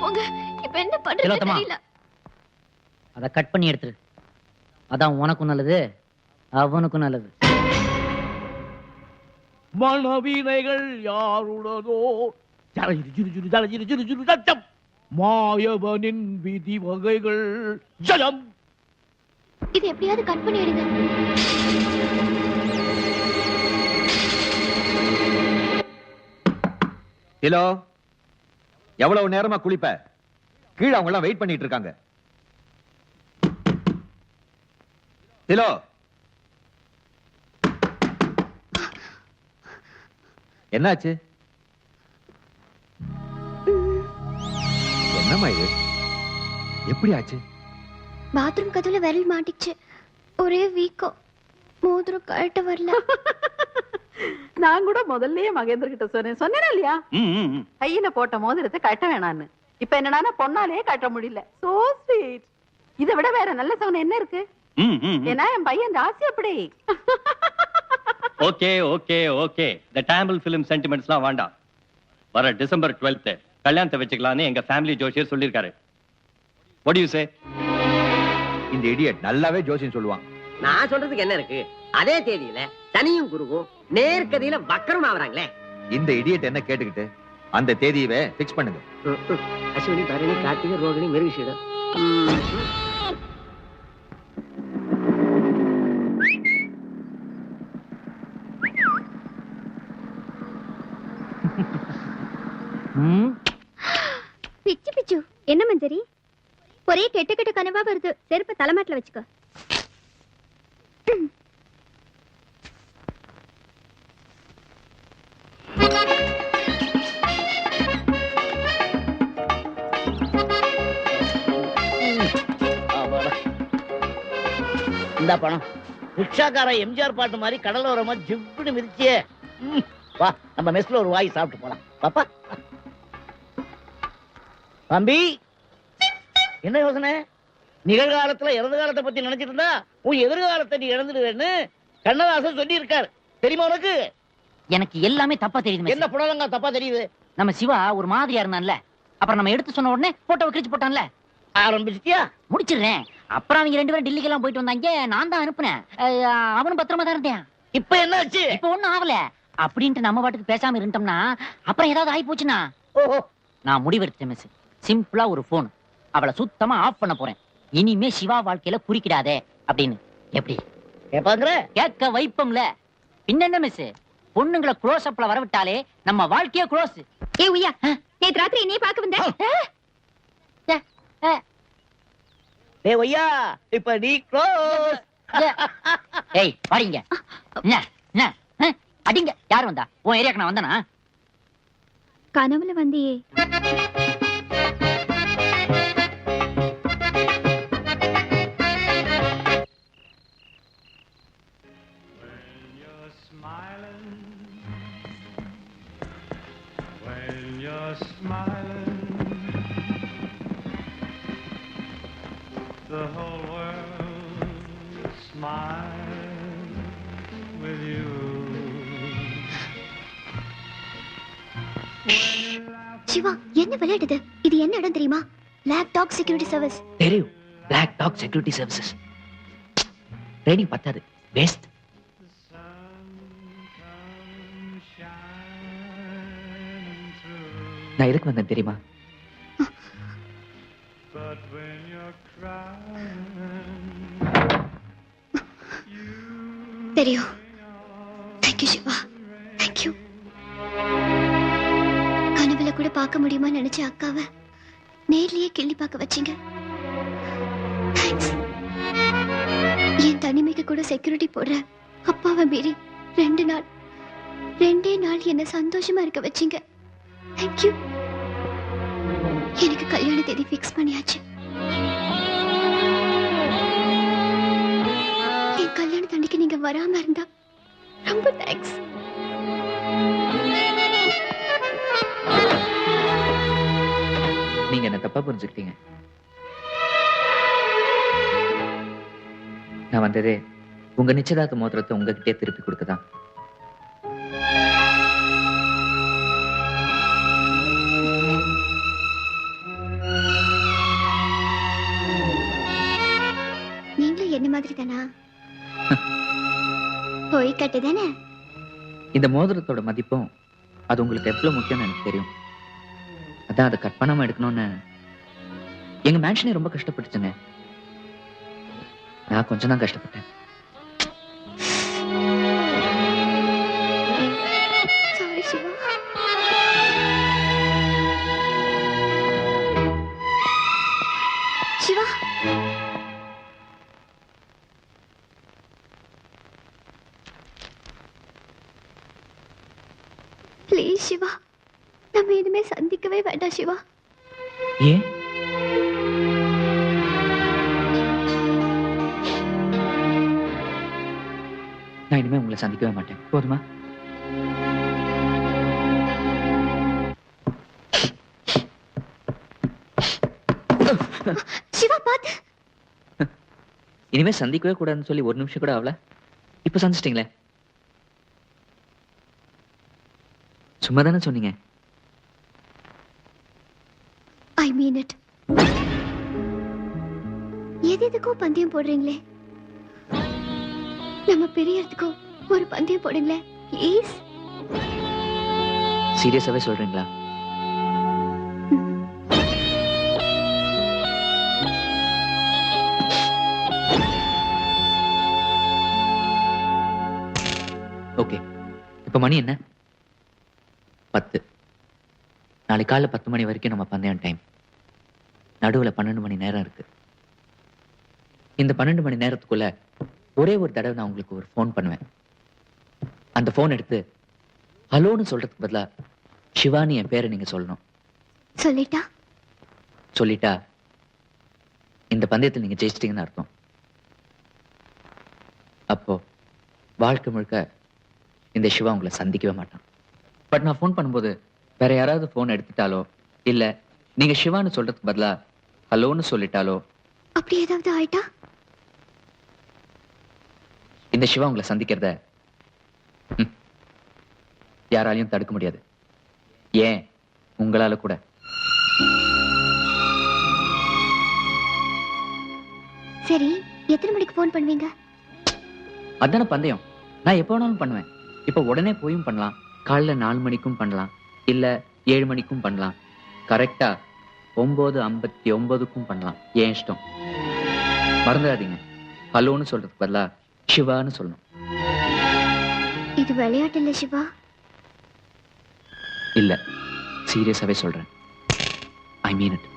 போங்க. இப்ப என்ன பண்றது தெரியல. அத கட் பண்ணி எடுத்துரு. அதான் உனக்கும் நல்லது, அவனுக்கும் நல்லது. மனவீனைகள் யாருடனோ மாயவனின் விதி வகைகள் ஜலம். இது எப்படியாவது கட் பண்ணிடுங்க. ஹலோ, எவ்வளவு நேரமா குளிப்ப? கீழே அவங்க எல்லாம் வெயிட் பண்ணிட்டு இருக்காங்க. ஹலோ, என்னாச்சு? என்னம்மா இது? எப்படி ஆச்சு? பாத்ரூம் கதவுல விரல் மாட்டிச்சு. ஒரே வீக்கம். மோதிரம் கழட்ட வரல. நான் கூட முதல்லயே மகேந்திர கிட்ட சொன்னேனா இல்லையா? கையில போட்ட மோதிரத்தை கட்ட வேணான்னு. இப்ப என்னன்னா பொண்ணாலே கட்ட முடியல. So sweet. இதை விட வேற நல்ல சகுனம் என்ன இருக்கு? ஏன்னா என் பையன் ராசி அப்படி. ஓகே ஓகே ஓகே, தி டேம்பிள் ஃபிலிம் சென்டிமெண்ட்ஸ்லாம் வேண்டாம். வர டிசம்பர் 12th கல்யாணத்தை வச்சுக்கலாம்னு எங்க ஃபேமிலி ஜோசியர் சொல்லிருக்காரு. What to you say? இந்த இடியட் நல்லாவே ஜோசியம் சொல்லுவான். நான் சொல்றதுக்கு என்ன இருக்கு? அதே தேதியில சனியும் குருவும் நேர்கதியில வக்கரம் ஆவறாங்களே. இந்த இடியட் என்ன கேட்டுக்கிட்டு அந்த தேதியவே ஃபிக்ஸ் பண்ணுங்க. அஸ்வினி, பரணி, கார்த்திகை, ரோகிணி, மிருகஷீடம். பிச்சு பிச்சு. என்ன மஞ்சரி? ஒரே கெட்ட கெட்ட கனவா வருது. செருப்பு தலைமாட்டில் வச்சுக்கோ. இந்த பணம் ரிக்ஷாக்கார எம்ஜிஆர் பாட்டு மாதிரி கடலோரமா ஜிவ்னு மிதிச்சியே. வா, நம்ம மெஸ்ல ஒரு வாய் சாப்பிட்டு போலாம். பாப்பா தம்பி, என்ன யோசனை? நிகழ்காலத்துல இறந்த காலத்தை பத்தி நினைச்சிட்டு இருந்தா உன் எதிர்காலத்தை நீ இழந்துடுவேன்னு கண்ணதாசன் சொல்லி இருக்காரு. தெரியுமா உனக்கு? எனக்கு எல்லாமே தப்பா தெரியுது. என்ன புடலங்க தப்பா தெரியுது? நம்ம சிவா ஒரு மாதிரியா இருந்தான்ல, அப்புறம் நம்ம எடுத்து சொன்ன உடனே போட்டோவை கிழிச்சு போட்டான்ல. ஆரம்பிச்சிட்டியா? முடிச்சிடுறேன். அப்புறம் அவங்க 2 பேரும் டெல்லிக்கு எல்லாம் போயிட்டு வந்தாங்க. நான் தான் அனுப்புனேன். அவனும் பத்திரமா தான் இருந்தேன். இப்ப என்ன ஆச்சு? இப்ப ஒண்ணும் ஆகல அப்படின்ட்டு நம்ம பாட்டுக்கு பேசாம இருந்தோம்னா அப்புறம் ஏதாவது ஆகி போச்சுன்னா. ஓஹோ, நான் முடிவெடுத்தேன் மிஸ். சிம்பிளா ஒரு போன், அவளை சுத்தமா ஆஃப் பண்ண போறேன். இனிமே சிவா வாழ்க்கையில குறுக்கிடாதே அப்படின்னு. எப்படி கேப்பாங்கற? கேட்க வைப்போம்ல. பின்ன மிஸ், பொண்ணுங்களை க்ளோஸ் அப்ல வரவிட்டாலே நம்ம வாழ்க்கையே க்ளோஸ். ஏ உய்யா, நேத்து ராத்திரி நீ பாக்க வந்த. டேய் ஒய்யா, இப்ப நீ க்ளோஸ். ஏய் பாடிங்க. என்ன அடிங்க. யார் வந்தா? உன் ஏரியாக்கு நான் வந்தனா? கனவுல வந்தியே. The whole world smiles with you. Siva, என்ன விளையாடுது? இது என்ன இடம் தெரியுமா? Black dog security service. தெரியும். Black dog security services. Training பத்தாது. பெஸ்ட். நான் எதுக்கு வந்தேன் தெரியுமா? தெரியும். Thank you Shiva, thank you. கனவுல கூட பார்க்க முடியுமா நினைச்ச அக்காவை நேர்லயே கிள்ளி பார்க்க வச்சீங்க. தேங்க்ஸ். என் தனிமைக்கு கூட செக்யூரிட்டி போடுற அப்பாவை மீறி 2 நாள் என்ன சந்தோஷமா இருக்க வச்சீங்க. தேங்க்யூ. எனக்கு கல்யாண தேதி ஃபிக்ஸ் பண்ணியாச்சு. என் கல்யாண தண்டிக்கு நீங்க வராம இருந்தா ரொம்ப தேங்க்ஸ். நீங்க என்ன தப்பா புரிஞ்சுக்கிட்டீங்க. நான் வந்ததே உங்க நிச்சயதார்த்த மோதிரத்தை உங்ககிட்டே திருப்பி கொடுக்கதான். மாதிரி தானா? போய் கட்டுதானே? இந்த மோதிரத்தோட மதிப்பும் அது உங்களுக்கு எவ்வளவு முக்கியம்னு எனக்கு தெரியும். அதான் அதை கட் பண்ணாம எடுக்கணும்னு எங்க மேன்ஷனே ரொம்ப கஷ்டப்பட்டுச்சுங்க. நான் கொஞ்சம் தான் கஷ்டப்பட்டேன். சாரி சிவா. சிவா, ப்ளீஸ் சிவா, நம்ம இனிமே சந்திக்கவே வேண்டாம் சிவா. ஏன்? நான் இனிமே உங்களை சந்திக்கவே மாட்டேன். போதுமா? சிவா பாத்து. இனிமே சந்திக்கவே கூடாதுன்னு சொல்லி ஒரு நிமிஷம் கூட ஆகல. இப்ப சந்திச்சிட்டீங்களே. சும்மா தானே சொன்னீங்க. ஐ மீன் இட். எதுக்கோ பந்தயம் போடுறீங்களே, நம்ம பெரியதுக்கும் ஒரு பந்தயம் போடுங்களே ப்ளீஸ். சீரியஸாவே சொல்றீங்களா? ஓகே, இப்ப மணி என்ன? 10. நாளை காலைல 10 மணி வரைக்கும் நம்ம பந்தயம் டைம். நடுவுல 12 மணி நேரம் இருக்கு. இந்த 12 மணி நேரத்துக்குள்ள ஒரே ஒரு தடவை நான் உங்களுக்கு ஒரு ஃபோன் பண்ணுவேன். அந்த ஃபோன் எடுத்து ஹலோன்னு சொல்றதுக்கு பதிலா சிவானி என் பேரை நீங்க சொல்லணும். சொல்லிட்டா இந்த பந்தயத்தில் நீங்க ஜெயிச்சிட்டீங்கன்னு அர்த்தம். அப்போ வாழ்க்கை முழுக்க இந்த சிவா உங்களை சந்திக்கவே மாட்டான். பட் நான் ஃபோன் பண்ணும்போது வேற யாராவது ஃபோன் எடுத்துட்டாலோ இல்ல நீங்க சிவான்னு சொல்றதுக்கு பதிலா ஹலோன்னு சொல்லிட்டாலோ, அப்படி ஏதாவது ஆயிட்டா இந்த சிவா உங்களை சந்திக்கிறத யாராலையும் தடுக்க முடியாது. ஏன் உங்களால கூட. சரி, எத்தனை மணிக்கு ஃபோன் பண்ணுவீங்க? அதான பந்தயம். நான் எப்போ வேணாலும் பண்ணுவேன். இப்ப உடனே போயும் பண்ணலாம், காலைல 4 மணிக்கும் பண்ணலாம், இல்ல 7 மணிக்கும் பண்ணலாம், கரெக்டா 9:59க்கும் பண்ணலாம். ஏன் இஷ்டம். மறந்துடாதீங்க, ஹலோன்னு சொல்றதுக்கு பதிலா சிவான்னு சொல்லணும். இது விளையாட்டு இல்ல சிவா. இல்ல, சீரியஸாவே சொல்றேன். ஐ மீன் இட்.